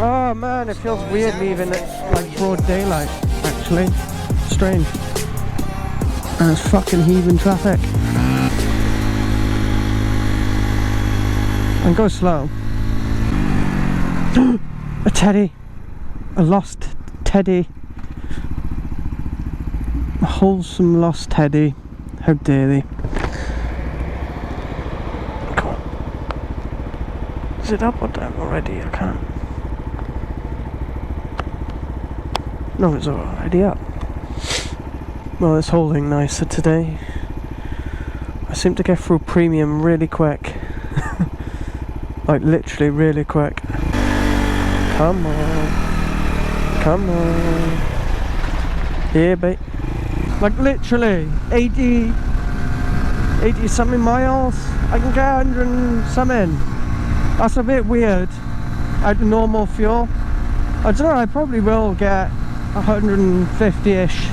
Oh man, it feels weird leaving it like broad daylight, actually. Strange. And it's fucking heaving traffic. And go slow. A teddy. A lost teddy. A wholesome lost teddy. How dare they? Come on. Is it up or down already? I can't. No, it's already up. Well, it's holding nicer today. I seem to get through premium really quick. Like literally really quick. Come on. Come on. Yeah, babe. Like literally 80 something miles. I can get 100 and something. That's a bit weird. Out of normal fuel. I don't know, I probably will get 150-ish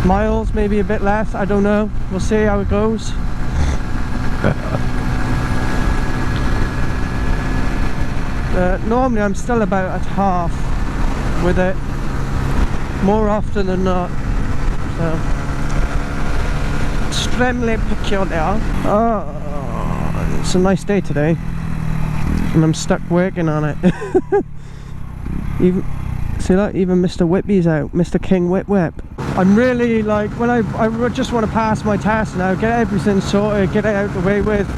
miles, maybe a bit less, I don't know. We'll see how it goes. Normally I'm still about at half with it, more often than not. So, extremely peculiar. Oh, it's a nice day today, and I'm stuck working on it. Even, see that? Even Mr. Whippy's out, Mr. King Whip Whip. I'm really like, when I just want to pass my test now, get everything sorted, get it out the way with,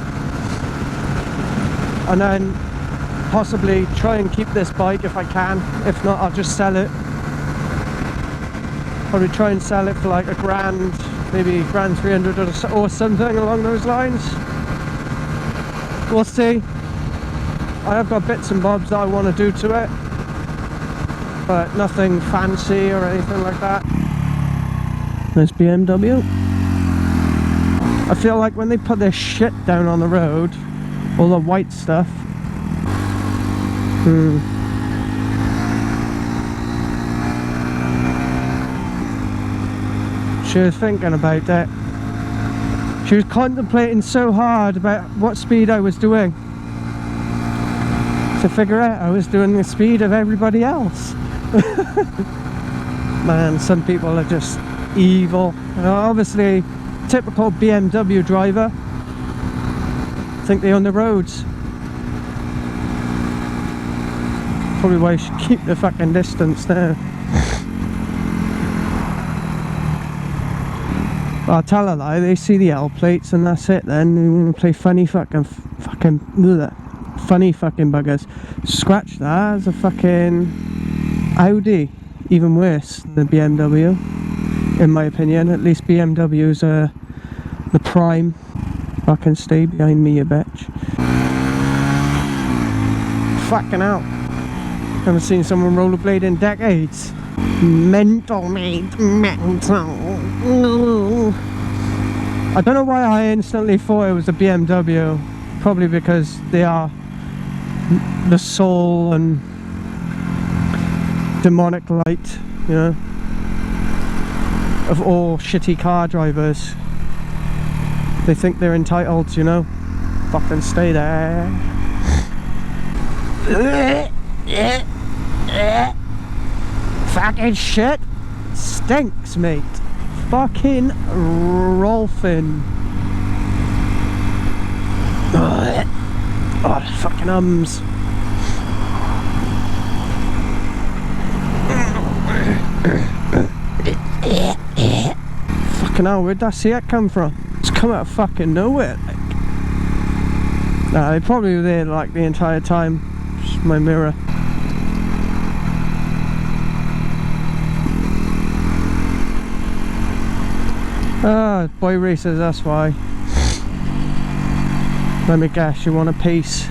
and then possibly try and keep this bike if I can. If not, I'll just sell it. Probably try and sell it for like a grand, maybe $1,300 or something along those lines. We'll see. I have got bits and bobs that I want to do to it, but nothing fancy or anything like that. Nice BMW. I feel like when they put this shit down on the road, all the white stuff. She was thinking about it. She was contemplating so hard about what speed I was doing. To figure out I was doing the speed of everybody else. Man, some people are just evil. Obviously, typical BMW driver. Think they own the roads. Probably why you should keep the fucking distance now. I'll tell a lie, they see the L plates and that's it then. They're gonna play funny fucking buggers. Scratch that as a fucking Audi. Even worse than the BMW, in my opinion. At least BMW's the prime. Fucking stay behind me, you bitch. Fucking hell. Haven't seen someone rollerblade in decades. Mental, mate, mental. I don't know why I instantly thought it was a BMW. Probably because they are the soul and demonic light, you know, of all shitty car drivers. They think they're entitled, you know. Fucking stay there. Fucking shit stinks, mate. Fucking Rolfin. Oh, fucking ums. Fucking hell, where'd that Seat come from? It's come out of fucking nowhere, like. Nah, they probably were there like the entire time. Just my mirror. Ah, boy racers, that's why. Let me guess, you want a piece?